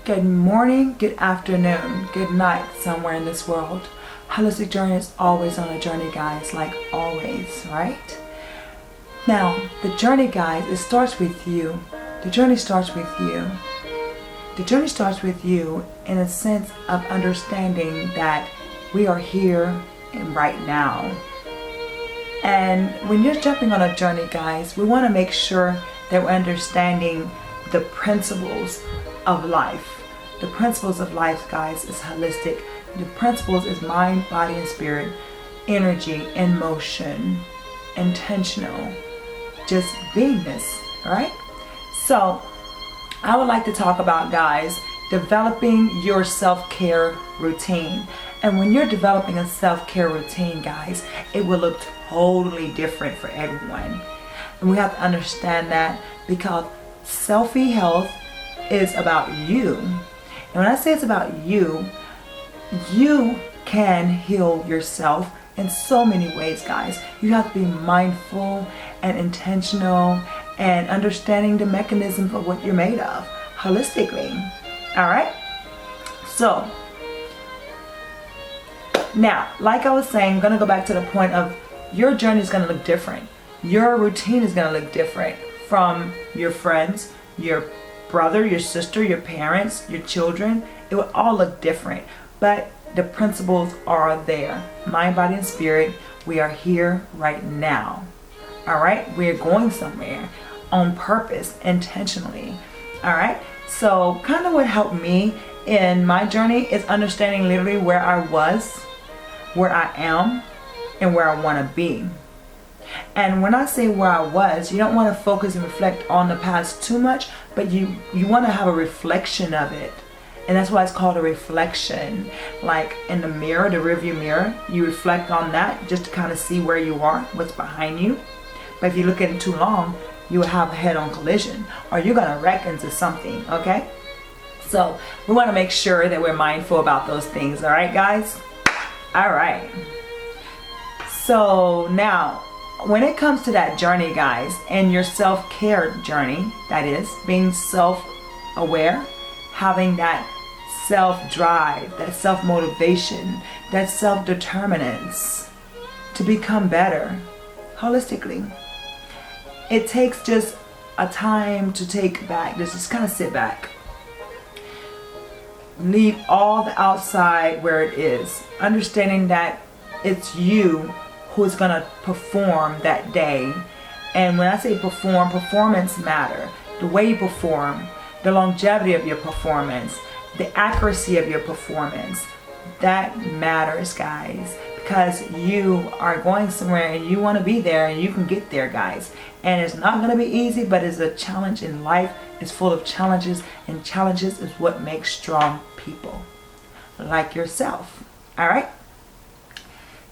Good morning, good afternoon, good night somewhere in this world. Holistic Journey is always on a journey, guys, like always, right? Now, the journey, guys, it starts with you. The journey starts with you. The journey starts with you in a sense of understanding that we are here and right now. And when you're jumping on a journey, guys, we want to make sure that we're understanding the principles of life. The principles of life, guys, is holistic. The principles is mind, body, and spirit, energy, and motion, intentional, just beingness, right? So I would like to talk about, guys, developing your self-care routine. And when you're developing a self-care routine, guys, it will look totally different for everyone. And we have to understand that because selfie health is about you. And when I say it's about you, you can heal yourself in so many ways, guys. You have to be mindful and intentional and understanding the mechanism of what you're made of holistically. All right? So, now, like I was saying, I'm going to go back to the point of your journey is going to look different. Your routine is going to look different from your friends, your brother, your sister, your parents, your children. It will all look different. But the principles are there. Mind, body, and spirit. We are here right now. All right? We are going somewhere on purpose, intentionally. All right? So kind of what helped me in my journey is understanding literally where I was, where I am, and where I want to be. And when I say where I was, you don't want to focus and reflect on the past too much, but you want to have a reflection of it. And that's why it's called a reflection. Like in the mirror, the rearview mirror, you reflect on that just to kind of see where you are, what's behind you. But if you look at it too long, you will have a head-on collision, or you're going to wreck into something, okay? So we want to make sure that we're mindful about those things, all right, guys? All right. So now, when it comes to that journey, guys, and your self-care journey, that is, being self-aware, having that self-drive, that self-motivation, that self-determinance to become better holistically. It takes just a time to take back, just kind of sit back. Leave all the outside where it is, understanding that it's you who's going to perform that day. And when I say perform, performance matter. The way you perform, the longevity of your performance, the accuracy of your performance, that matters, guys, because you are going somewhere and you want to be there and you can get there, guys. And it's not going to be easy, but it's a challenge in life. It's full of challenges, and challenges is what makes strong people like yourself. All right?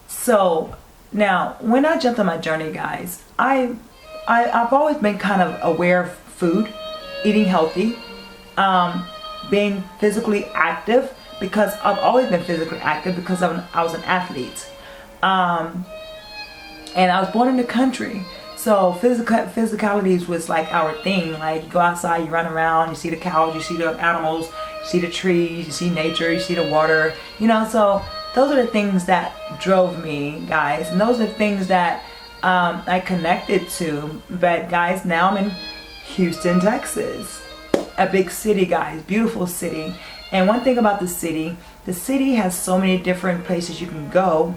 So now, when I jumped on my journey, guys, I've always been kind of aware of food, eating healthy, being physically active, because I've always been physically active because I was an athlete. And I was born in the country. So physicalities was like our thing. Like you go outside, you run around, you see the cows, you see the animals, you see the trees, you see nature, you see the water, you know, so those are the things that drove me, guys. And those are the things that I connected to. But guys, now I'm in Houston, Texas. A big city, guys. Beautiful city. And one thing about the city has so many different places you can go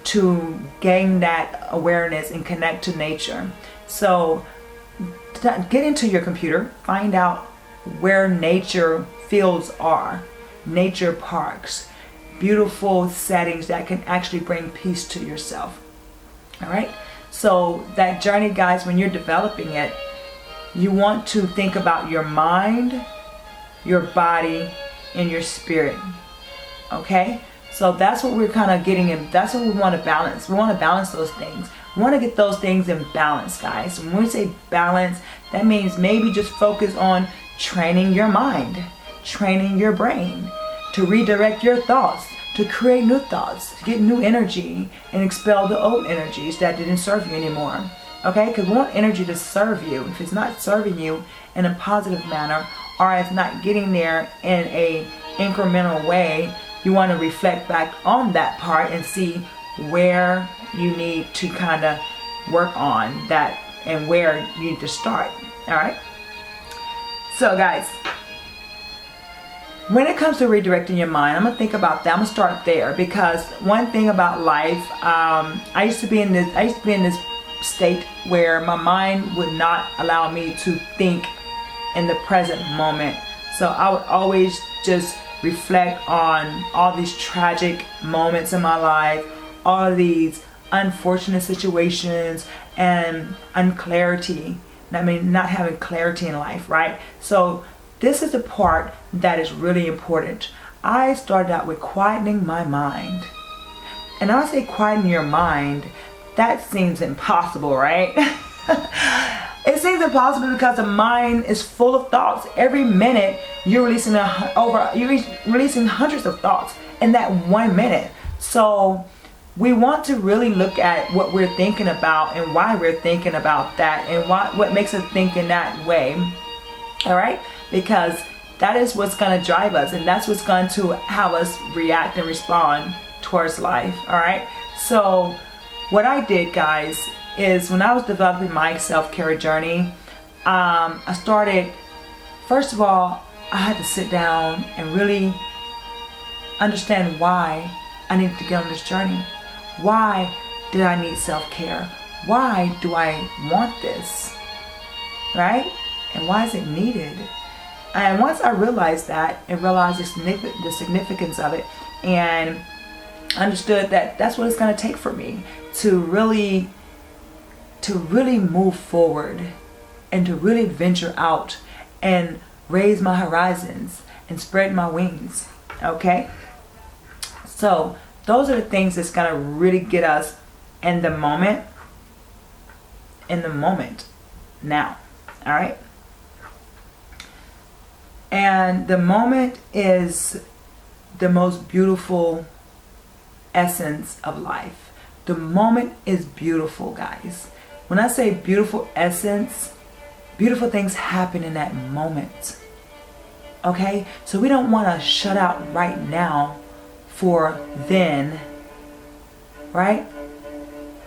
to gain that awareness and connect to nature. So get into your computer, find out where nature fields are, nature parks, beautiful settings that can actually bring peace to yourself. All right? So that journey, guys, when you're developing it, you want to think about your mind, your body, and your spirit. Okay? So that's what we're kind of getting in. That's what we want to balance. We want to balance those things. We want to get those things in balance, guys. When we say balance, that means maybe just focus on training your mind, training your brain, to redirect your thoughts, to create new thoughts, to get new energy and expel the old energies that didn't serve you anymore. Okay? Because we want energy to serve you. If it's not serving you in a positive manner or it's not getting there in a incremental way, you want to reflect back on that part and see where you need to kind of work on that and where you need to start. All right. So guys, when it comes to redirecting your mind, I'm gonna think about that. I'm gonna start there, because one thing about life, I used to be in this state where my mind would not allow me to think in the present moment. So I would always just reflect on all these tragic moments in my life, all of these unfortunate situations and unclarity. I mean, not having clarity in life, right? So this is the part that is really important. I started out with quietening my mind. And when I say quieten your mind, that seems impossible, right? It seems impossible because the mind is full of thoughts. Every minute you're releasing hundreds of thoughts in that 1 minute. So we want to really look at what we're thinking about and why we're thinking about that, and what makes us think in that way. All right? Because that is what's going to drive us, and that's what's going to have us react and respond towards life. All right? So what I did, guys, is when I was developing my self-care journey, I started, first of all, I had to sit down and really understand why I needed to get on this journey. Why did I need self-care? Why do I want this? Right? And why is it needed? And once I realized that and realized the significance of it, and understood that that's what it's going to take for me to really move forward and to really venture out and raise my horizons and spread my wings. Okay? So those are the things that's going to really get us in the moment now. All right? And the moment is the most beautiful essence of life. The moment is beautiful, guys. When I say beautiful essence, beautiful things happen in that moment. Okay? So we don't want to shut out right now for then, right?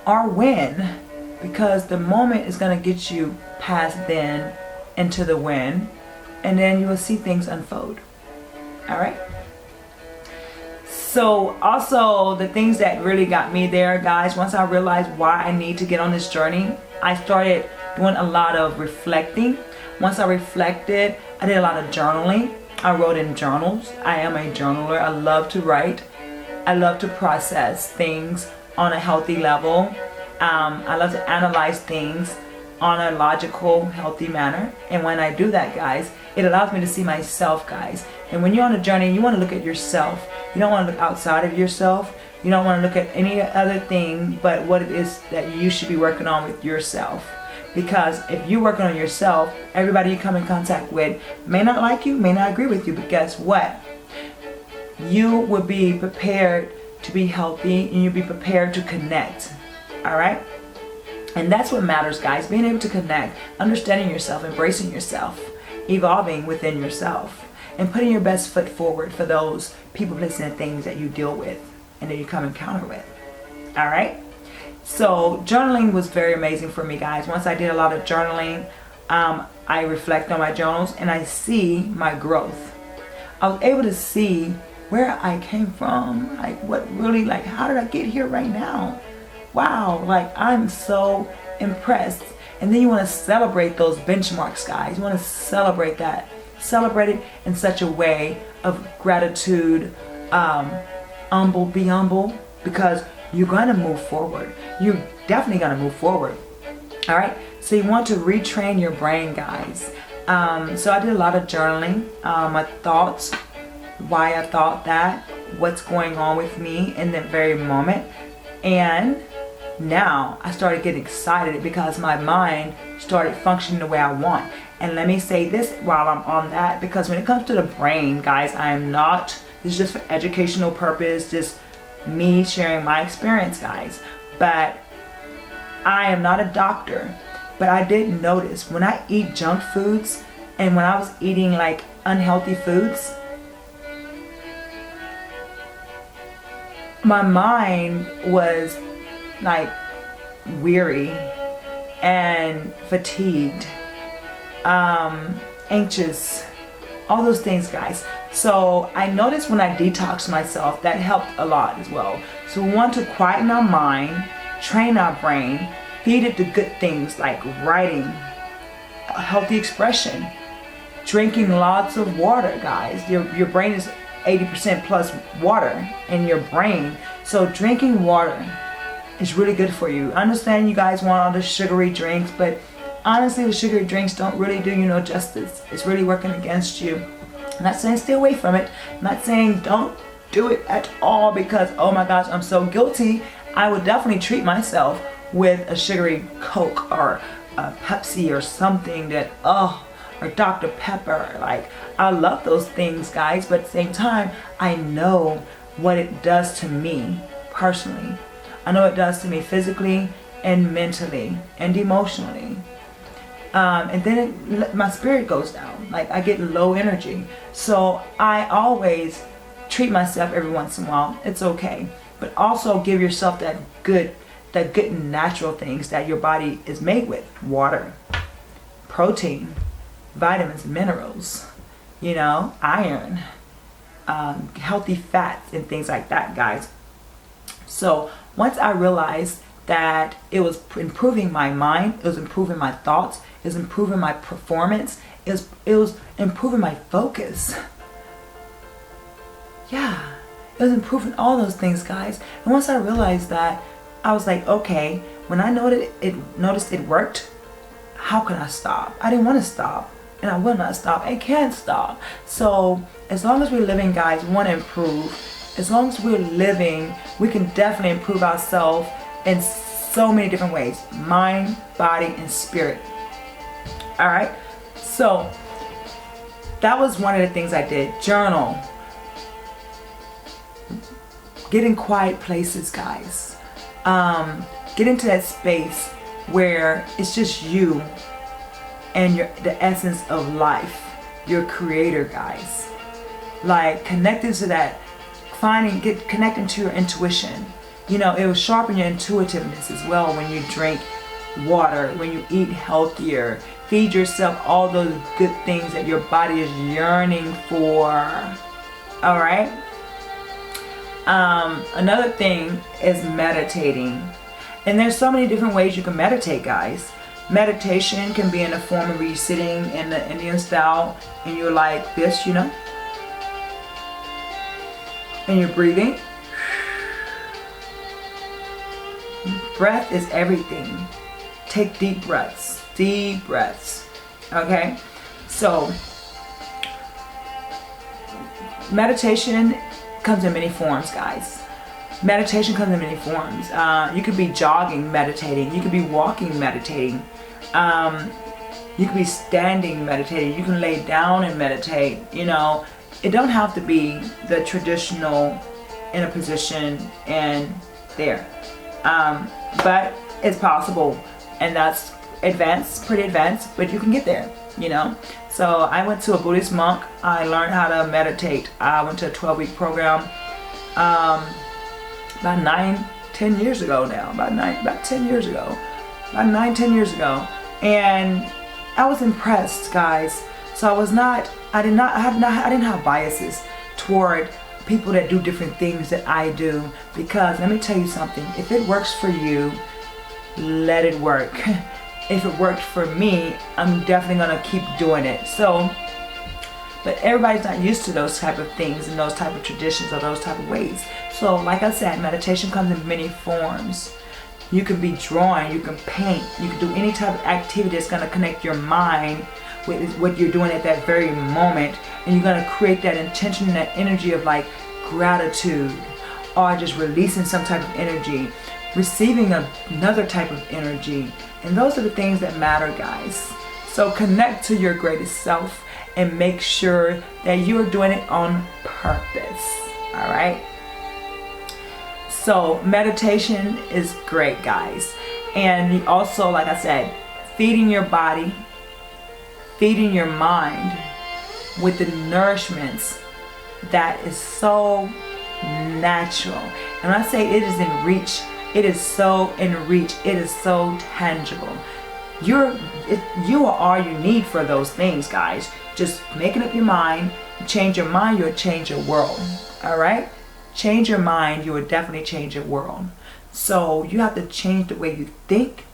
Or when, because the moment is going to get you past then into the when, and then you will see things unfold. All right? So also the things that really got me there, guys, once I realized why I need to get on this journey, I started doing a lot of reflecting. Once I reflected, I did a lot of journaling. I wrote in journals. I am a journaler. I love to write. I love to process things on a healthy level. I love to analyze things on a logical, healthy manner. And when I do that, guys, it allows me to see myself, guys. And when you're on a journey, you want to look at yourself. You don't want to look outside of yourself. You don't want to look at any other thing but what it is that you should be working on with yourself. Because if you're working on yourself, everybody you come in contact with may not like you, may not agree with you, but guess what? You will be prepared to be healthy, and you'll be prepared to connect. All right? And that's what matters, guys. Being able to connect, understanding yourself, embracing yourself, evolving within yourself, and putting your best foot forward for those people, places, and things that you deal with and that you come encounter with. All right? So journaling was very amazing for me, guys. Once I did a lot of journaling, I reflect on my journals and I see my growth. I was able to see where I came from, like what really, like how did I get here right now? Wow, like I'm so impressed. And then you want to celebrate those benchmarks, guys. You want to celebrate that. Celebrate it in such a way of gratitude, be humble, because you're going to move forward. You're definitely going to move forward. All right. So you want to retrain your brain, guys. So I did a lot of journaling, my thoughts, why I thought that, what's going on with me in that very moment. And now I started getting excited because my mind started functioning the way I want. And let me say this while I'm on that, because when it comes to the brain, guys, I am not, this is just for educational purpose, just me sharing my experience, guys. But I am not a doctor. But I did notice when I eat junk foods and when I was eating like unhealthy foods, my mind was like weary and fatigued, anxious, all those things, guys. So I noticed when I detoxed myself, that helped a lot as well. So we want to quieten our mind, train our brain, feed it the good things like writing, healthy expression, drinking lots of water, guys. Your brain is 80% plus water in your brain. So drinking water is really good for you. I understand you guys want all the sugary drinks, but honestly, the sugary drinks don't really do you no justice. It's really working against you. I'm not saying stay away from it. I'm not saying don't do it at all, because oh my gosh, I'm so guilty. I would definitely treat myself with a sugary Coke or a Pepsi or something that, or Dr. Pepper. Like, I love those things, guys, but at the same time, I know what it does to me personally. I know it does to me physically and mentally and emotionally. And then my spirit goes down. Like, I get low energy. So I always treat myself every once in a while. It's okay. But also give yourself that good natural things that your body is made with. Water, protein, vitamins, minerals, iron, healthy fats and things like that, guys. So once I realized that it was improving my mind, it was improving my thoughts, it was improving my performance, it was improving my focus. Yeah, it was improving all those things, guys. And once I realized that, I was like, okay, when I noticed it worked, how can I stop? I didn't want to stop, and I will not stop. I can't stop. So as long as we're living, guys, we want to improve. As long as we're living, we can definitely improve ourselves in so many different ways: mind, body, and spirit. All right. So that was one of the things I did. Journal. Get in quiet places, guys. Get into that space where it's just you and the essence of life, your creator, guys. Like, connecting to that, connecting to your intuition. It will sharpen your intuitiveness as well when you drink water, when you eat healthier, feed yourself all those good things that your body is yearning for. All right. Another thing is meditating. And there's so many different ways you can meditate, guys. Meditation can be in the form of you sitting in the Indian style and you're like this, and you're breathing. Breath is everything. Take deep breaths. Deep breaths. Okay? So, meditation comes in many forms, guys. Meditation comes in many forms. You could be jogging, meditating. You could be walking, meditating. You could be standing, meditating. You can lay down and meditate. It don't have to be the traditional in a position and there. But it's possible, and that's advanced, pretty advanced, but you can get there, So I went to a Buddhist monk. I learned how to meditate. I went to a 12-week program about 9-10 years ago now. About 10 years ago. About 9-10 years ago. And I was impressed, guys. So I didn't have biases toward people that do different things that I do, because let me tell you something, if it works for you, let it work. If it worked for me, I'm definitely gonna keep doing it. So, but everybody's not used to those type of things and those type of traditions or those type of ways. So like I said, meditation comes in many forms. You can be drawing, you can paint, you can do any type of activity that's gonna connect your mind with what you're doing at that very moment, and you're gonna create that intention and that energy of like gratitude, or just releasing some type of energy, receiving another type of energy. And those are the things that matter, guys. So connect to your greatest self and make sure that you're doing it on purpose. All right. So meditation is great, guys. And also, like I said, feeding your body, feeding your mind with the nourishments that is so natural. And when I say it is in reach, it is so in reach, it is so tangible. You are all you need for those things, guys. Just making up your mind. Change your mind, you'll change your world. All right? Change your mind, you will definitely change your world. So you have to change the way you think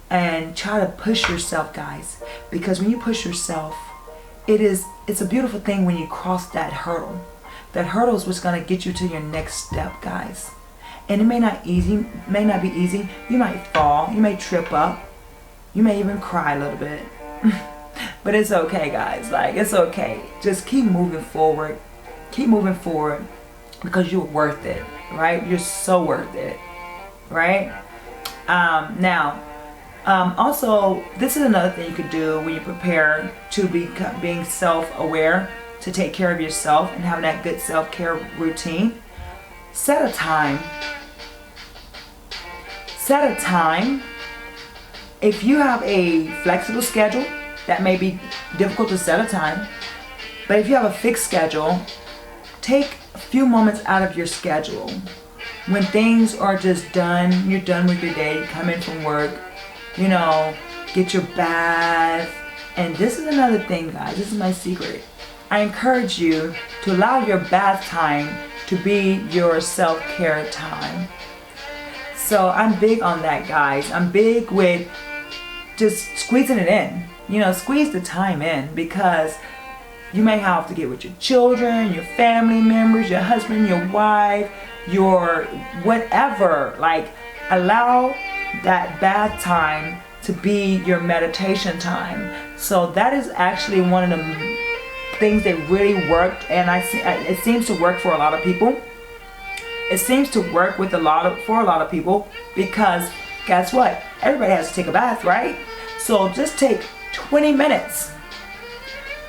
and try to push yourself, guys. Because when you push yourself, it's a beautiful thing when you cross that hurdle. That hurdle is what's going to get you to your next step, guys. And it may not be easy. You might fall, you may trip up, you may even cry a little bit. But it's okay, guys. Like, it's okay. Just keep moving forward. Keep moving forward because you're worth it, right? You're so worth it, right? Also, this is another thing you could do when you prepare to being self-aware, to take care of yourself and having that good self-care routine. Set a time. Set a time. If you have a flexible schedule, that may be difficult to set a time. But if you have a fixed schedule, take a few moments out of your schedule. When things are just done, you're done with your day, you come in from work, get your bath. And this is another thing, guys, this is my secret. I encourage you to allow your bath time to be your self-care time. So I'm big on that, guys. I'm big with just squeezing it in. Squeeze the time in, because you may have to get with your children, your family members, your husband, your wife, your whatever. Like, allow that bath time to be your meditation time. So that is actually one of the things that really worked, and it seems to work for a lot of people. It seems to work for a lot of people, because guess what? Everybody has to take a bath, right? So just take 20 minutes.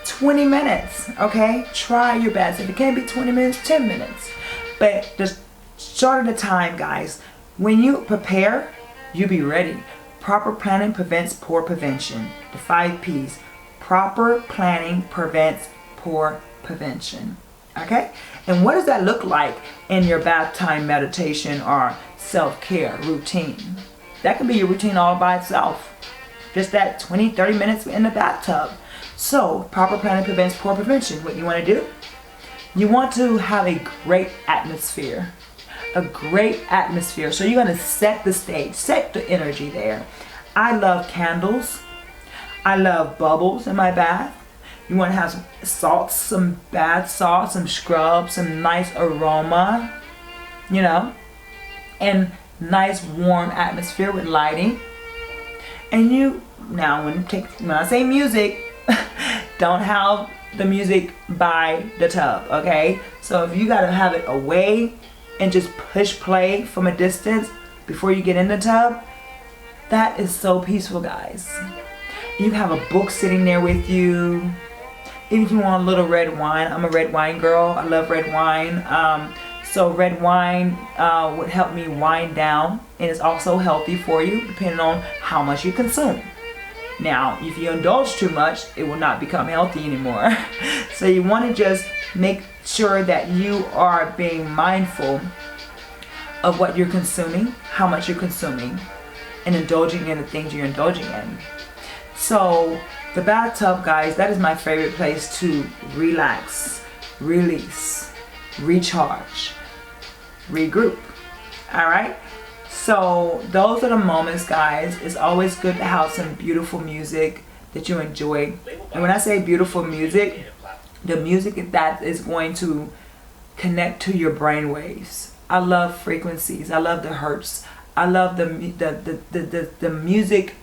20 minutes, okay? Try your best. If it can't be 20 minutes, 10 minutes. But just shorten the time, guys. When you prepare, you be ready. Proper planning prevents poor prevention. The 5 P's. Proper planning prevents poor prevention. Okay? And what does that look like in your bath time meditation or self-care routine? That can be your routine all by itself. Just that 20-30 minutes in the bathtub. So, proper planning prevents poor prevention. What you want to do? You want to have a great atmosphere. A great atmosphere. So you're going to set the stage, set the energy there. I love candles. I love bubbles in my bath. You want to have some salts, some bath salts, some scrub, some nice aroma, and nice warm atmosphere with lighting. And when I say music, don't have the music by the tub, okay? So if you gotta have it away and just push play from a distance before you get in the tub, that is so peaceful, guys. You have a book sitting there with you. Even if you want a little red wine, I'm a red wine girl. I love red wine. So red wine would help me wind down, and it's also healthy for you depending on how much you consume. Now, if you indulge too much, it will not become healthy anymore. So you want to just make sure that you are being mindful of what you're consuming, how much you're consuming, and indulging in the things you're indulging in. So the bathtub, guys, that is my favorite place to relax, release, recharge, regroup. All right? So those are the moments, guys. It's always good to have some beautiful music that you enjoy. And when I say beautiful music, the music that is going to connect to your brain waves. I love frequencies. I love the hertz. I love the music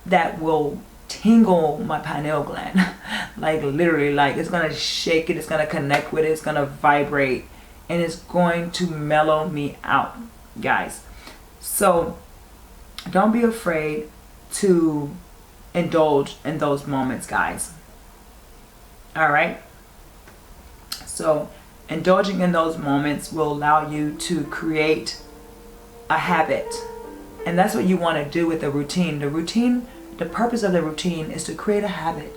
that will tingle my pineal gland. Like literally, like it's gonna shake it, it's gonna connect with it, it's gonna vibrate, and it's going to mellow me out, guys. So don't be afraid to indulge in those moments, guys. All right? So indulging in those moments will allow you to create a habit. And that's what you want to do with the routine. The purpose of the routine is to create a habit.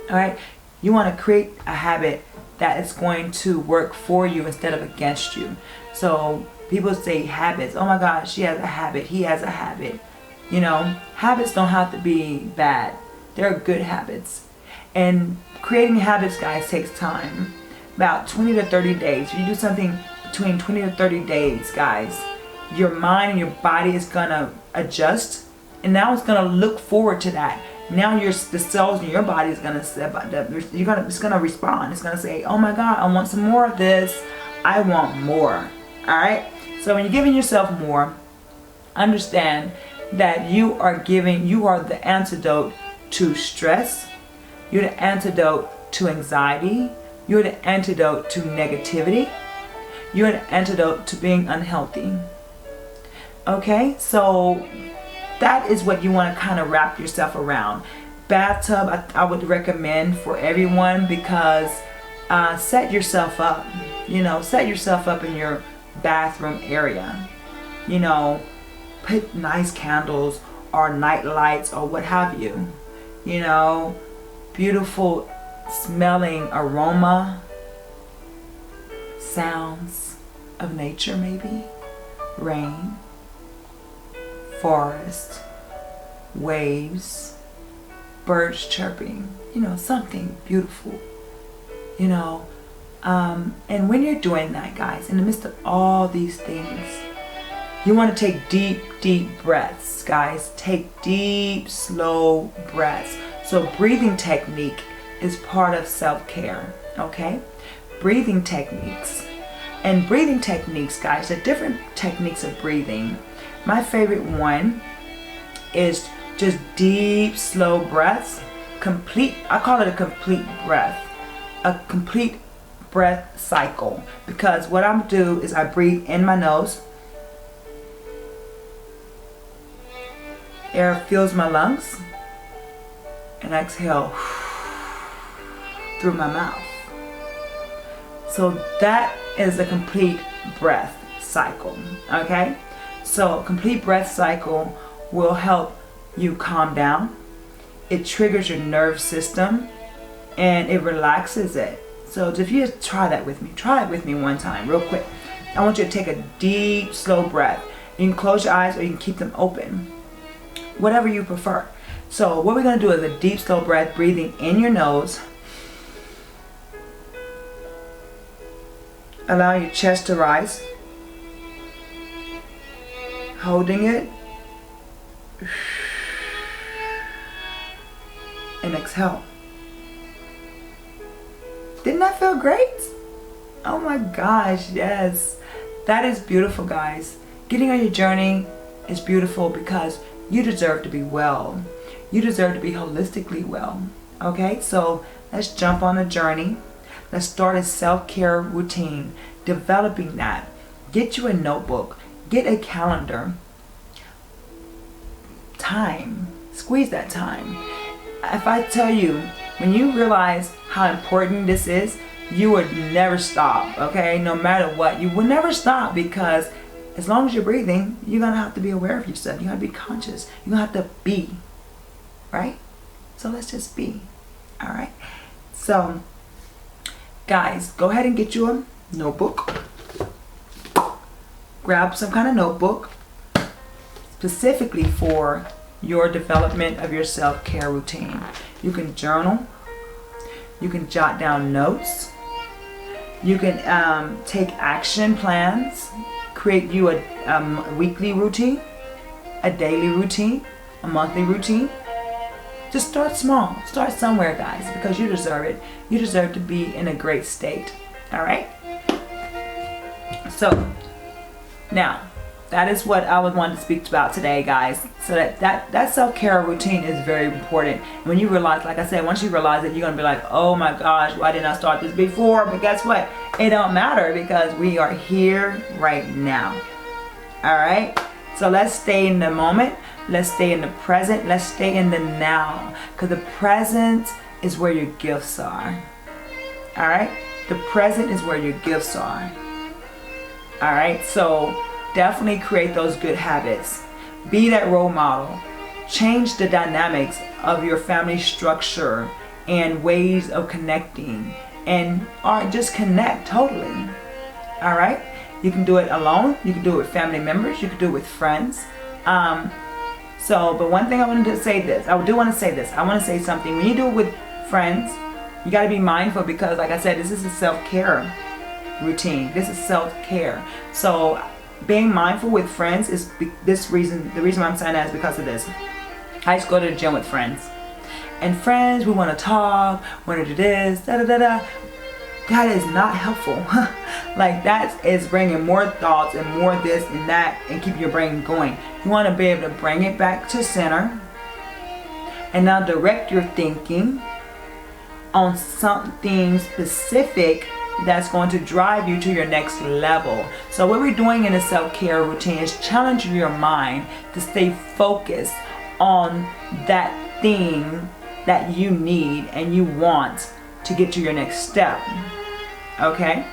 All right, you want to create a habit that is going to work for you instead of against you. So people say habits. Oh my gosh, she has a habit. He has a habit. You know, habits don't have to be bad. They're good habits. And creating habits, guys, takes time. About 20 to 30 days. If you do something between 20 to 30 days, guys, your mind and your body is going to adjust. And now it's going to look forward to that. Now the cells in your body is going to it's going to respond. It's going to say, oh my God, I want some more of this. I want more. All right. So when you're giving yourself more, understand that you are the antidote to stress. You're the antidote to anxiety. You're the antidote to negativity. You're the antidote to being unhealthy. Okay, so that is what you want to kind of wrap yourself around. Bathtub, I would recommend for everyone, because set yourself up. You know, set yourself up in your bathroom area. You know, put nice candles or night lights or what have you. You know, beautiful smelling aroma, sounds of nature, maybe rain, forest, waves, birds chirping, you know, something beautiful, you know. And when you're doing that, guys, in the midst of all these things, you want to take deep breaths, guys. Take deep, slow breaths. So breathing technique is part of self-care, okay? Breathing techniques. And breathing techniques, guys, the different techniques of breathing. My favorite one is just deep, slow breaths. I call it a complete breath. A complete breath cycle. Because what I'm do is I breathe in my nose. Air fills my lungs. And I exhale through my mouth. So that is a complete breath cycle, okay? So a complete breath cycle will help you calm down. It triggers your nerve system and it relaxes it. So if you just try it with me one time real quick. I want you to take a deep, slow breath. You can close your eyes or you can keep them open, whatever you prefer. So what we're going to do is a deep, slow breath, breathing in your nose. Allow your chest to rise. Holding it. And exhale. Didn't that feel great? Oh my gosh, yes. That is beautiful, guys. Getting on your journey is beautiful because you deserve to be well. You deserve to be holistically well. Okay, so let's jump on a journey. Let's start a self-care routine. Developing that. Get you a notebook. Get a calendar. Time. Squeeze that time. If I tell you, when you realize how important this is, you would never stop, okay? No matter what, you will never stop, because as long as you're breathing, you're going to have to be aware of yourself. You're going to be conscious. You're going to have to be, right? So let's just be, all right? So, guys, go ahead and get you a notebook. Grab some kind of notebook specifically for your development of your self-care routine. You can journal. You can jot down notes. You can take action plans. Create you a weekly routine, a daily routine, a monthly routine. Just start small. Start somewhere, guys, because you deserve it. You deserve to be in a great state. All right? So, now, that is what I would want to speak about today, guys. So that self-care routine is very important. When you realize, like I said, once you realize it, you're going to be like, oh my gosh, why didn't I start this before? But guess what? It don't matter, because we are here right now. All right? So let's stay in the moment. Let's stay in the present. Let's stay in the now. Because the present is where your gifts are. All right? The present is where your gifts are. All right? So definitely create those good habits. Be that role model. Change the dynamics of your family structure and ways of connecting, and or just connect totally. All right, you can do it alone, you can do it with family members, you can do it with friends. But one thing I wanted to say this, I do want to say this. I want to say something. When you do it with friends, you got to be mindful, because like I said, this is a self-care routine. This is self-care. So being mindful with friends is the reason why I'm saying that is because of this. I just go to the gym with friends. And friends, we want to talk, want to do this, da da da da. That is not helpful. Like, that is bringing more thoughts and more this and that and keep your brain going. You want to be able to bring it back to center and now direct your thinking on something specific that's going to drive you to your next level. So what we're doing in a self-care routine is challenging your mind to stay focused on that thing that you need and you want to get to your next step. Okay?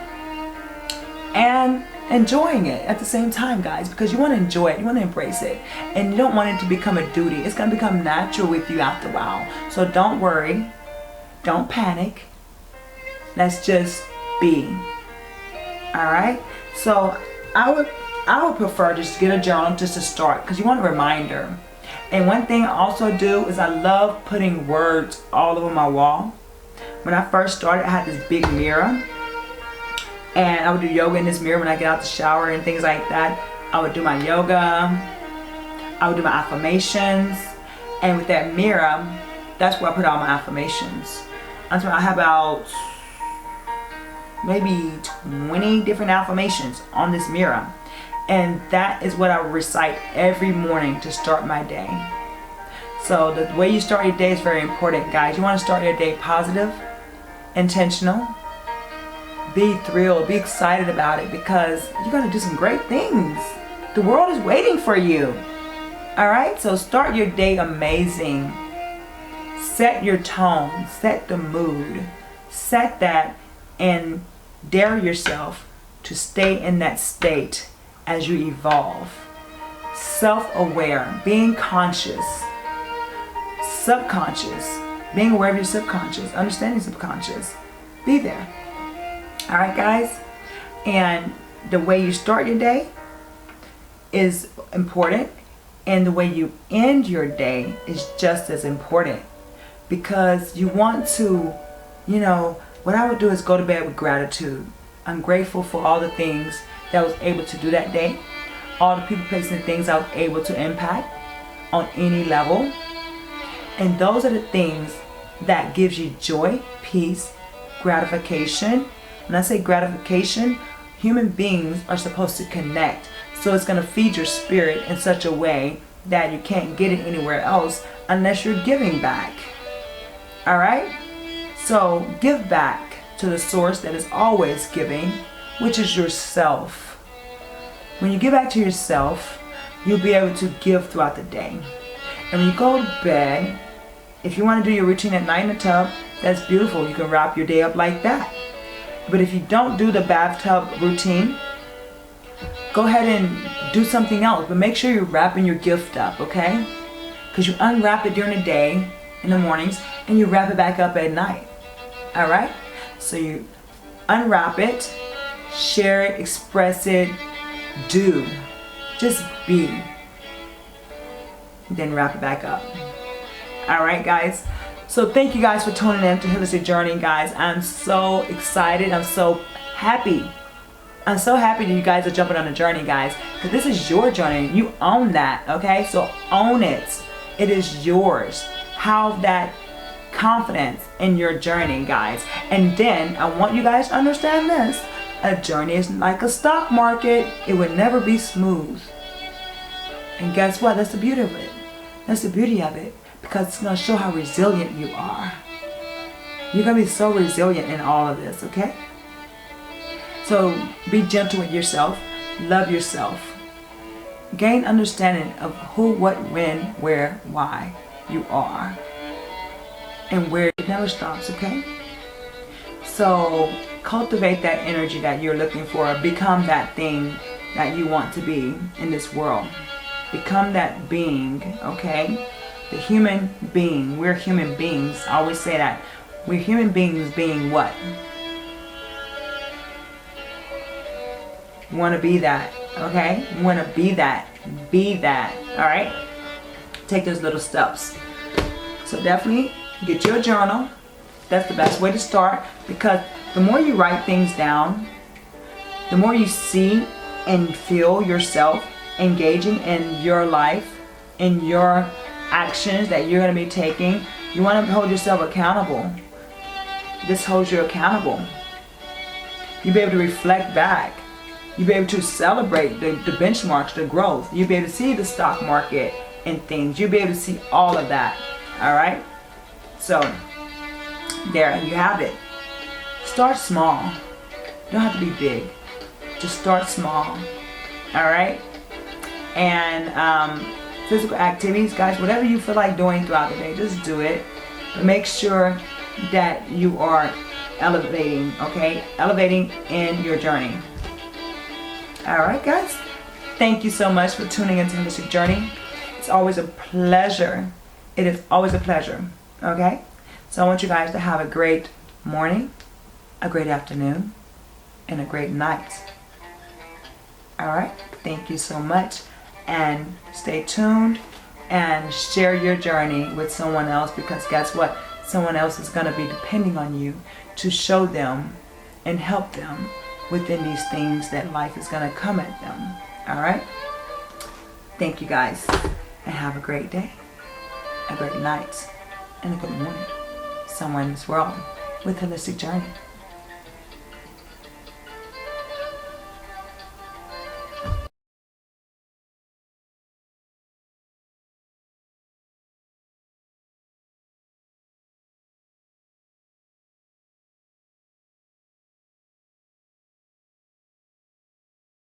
And enjoying it at the same time, guys, because you want to enjoy it, you want to embrace it, and you don't want it to become a duty. It's going to become natural with you after a while. So don't worry, don't panic. Let's just be. All right? So I would prefer just to get a journal just to start, because you want a reminder. And one thing I also do is I love putting words all over my wall. When I first started, I had this big mirror, and I would do yoga in this mirror when I get out the shower and things like that. I would do my yoga, I would do my affirmations, and with that mirror, that's where I put all my affirmations. That's where I have about maybe 20 different affirmations on this mirror. And that is what I recite every morning to start my day. So the way you start your day is very important, guys. You want to start your day positive, intentional, be thrilled, be excited about it, because you're going to do some great things. The world is waiting for you. All right? So start your day amazing. Set your tone, set the mood, set that, and dare yourself to stay in that state as you evolve. Self-aware, being conscious, subconscious, being aware of your subconscious, understanding subconscious. Be there. All right, guys? And the way you start your day is important, and the way you end your day is just as important, because you want to, what I would do is go to bed with gratitude. I'm grateful for all the things that I was able to do that day, all the people, places, and things I was able to impact on any level. And those are the things that gives you joy, peace, gratification. When I say gratification, human beings are supposed to connect. So it's going to feed your spirit in such a way that you can't get it anywhere else unless you're giving back. All right? So give back to the source that is always giving, which is yourself. When you give back to yourself, you'll be able to give throughout the day. And when you go to bed, if you want to do your routine at night in the tub, that's beautiful. You can wrap your day up like that. But if you don't do the bathtub routine, go ahead and do something else. But make sure you're wrapping your gift up, okay? Because you unwrap it during the day, in the mornings, and you wrap it back up at night. All right? So you unwrap it, share it, express it, do. Just be. Then wrap it back up. All right, guys? So thank you guys for tuning in to Holistic Journey, guys. I'm so excited. I'm so happy. I'm so happy that you guys are jumping on the journey, guys. Because this is your journey. You own that, okay? So own it. It is yours. Have that confidence in your journey, guys. And then I want you guys to understand this. A journey is like a stock market. It would never be smooth. And guess what? That's the beauty of it. That's the beauty of it. Because it's going to show how resilient you are. You're going to be so resilient in all of this, okay? So be gentle with yourself. Love yourself. Gain understanding of who, what, when, where, why you are. And where it never stops, okay? So cultivate that energy that you're looking for. Become that thing that you want to be in this world. Become that being, okay? The human being. We're human beings. I always say that. We're human beings being what? You want to be that, okay? You want to be that. Be that, all right? Take those little steps. So definitely get you a journal. That's the best way to start, because the more you write things down, the more you see and feel yourself engaging in your life, in your actions that you're going to be taking. You want to hold yourself accountable. This holds you accountable. You'll be able to reflect back. You'll be able to celebrate the benchmarks, the growth. You'll be able to see the stock market and things. You'll be able to see all of that. All right? So, there you have it. Start small. You don't have to be big. Just start small. All right? And physical activities, guys, whatever you feel like doing throughout the day, just do it. But make sure that you are elevating, okay? Elevating in your journey. All right, guys. Thank you so much for tuning into Holistic Journey. It's always a pleasure. It is always a pleasure, okay? So I want you guys to have a great morning, a great afternoon, and a great night. All right? Thank you so much. And stay tuned and share your journey with someone else, because guess what? Someone else is going to be depending on you to show them and help them within these things that life is going to come at them. All right? Thank you guys, and have a great day, a great night, and a good morning somewhere in this world with Holistic Journey.